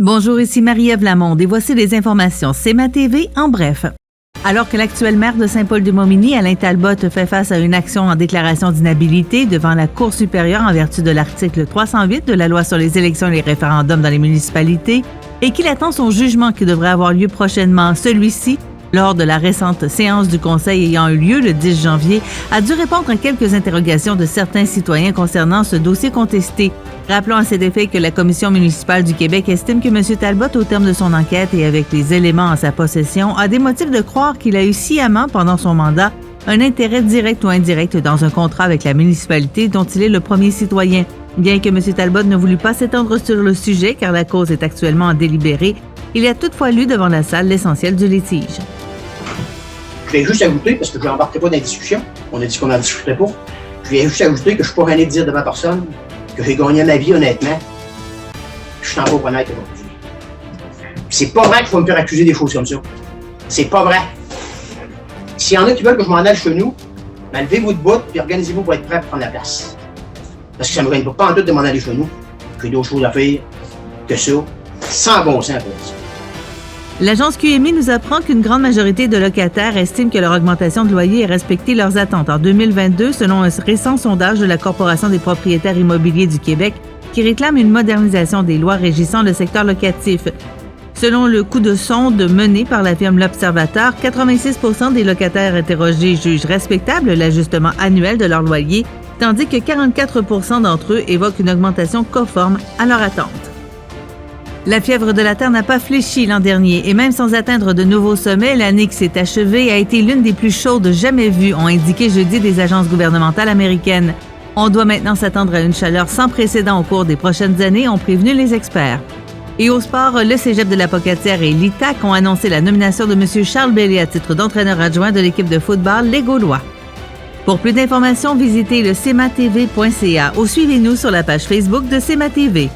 Bonjour, ici Marie-Ève Lamonde et voici les informations CMA TV en bref. Alors que l'actuel maire de Saint-Paul-du-Montmagny, Alain Talbot, fait face à une action en déclaration d'inhabilité devant la Cour supérieure en vertu de l'article 308 de la loi sur les élections et les référendums dans les municipalités et qu'il attend son jugement qui devrait avoir lieu prochainement, celui-ci, lors de la récente séance du Conseil ayant eu lieu le 10 janvier, a dû répondre à quelques interrogations de certains citoyens concernant ce dossier contesté. Rappelons à cet effet que la Commission municipale du Québec estime que M. Talbot, au terme de son enquête et avec les éléments en sa possession, a des motifs de croire qu'il a eu sciemment, pendant son mandat, un intérêt direct ou indirect dans un contrat avec la municipalité dont il est le premier citoyen. Bien que M. Talbot ne voulut pas s'étendre sur le sujet car la cause est actuellement en délibéré, il a toutefois lu devant la salle l'essentiel du litige. Je vais juste ajouter, parce que je n'embarquerai pas dans la discussion, on a dit qu'on n'en discuterait pas, je vais juste ajouter que je ne suis pas gêné de dire devant personne que j'ai gagné ma vie honnêtement. Je suis encore honnête aujourd'hui. C'est pas vrai qu'il faut me faire accuser des choses comme ça. C'est pas vrai. S'il y en a qui veulent que je m'en aille chez nous, ben levez-vous de bout et organisez-vous pour être prêt pour prendre la place. Parce que ça ne me gêne pas en tout de m'en aller chez nous. J'ai d'autres choses à faire que ça, sans bon sens pour ça. L'agence QMI nous apprend qu'une grande majorité de locataires estiment que leur augmentation de loyer a respecté leurs attentes en 2022, selon un récent sondage de la Corporation des propriétaires immobiliers du Québec, qui réclame une modernisation des lois régissant le secteur locatif. Selon le coup de sonde mené par la firme L'Observateur, 86% des locataires interrogés jugent respectable l'ajustement annuel de leur loyer, tandis que 44% d'entre eux évoquent une augmentation conforme à leur attente. La fièvre de la Terre n'a pas fléchi l'an dernier et même sans atteindre de nouveaux sommets, l'année qui s'est achevée a été l'une des plus chaudes jamais vues, ont indiqué jeudi des agences gouvernementales américaines. On doit maintenant s'attendre à une chaleur sans précédent au cours des prochaines années, ont prévenu les experts. Et au sport, le Cégep de la Pocatière et l'ITAC ont annoncé la nomination de M. Charles Bellé à titre d'entraîneur adjoint de l'équipe de football Les Gaulois. Pour plus d'informations, visitez le cmatv.ca ou suivez-nous sur la page Facebook de CMA TV.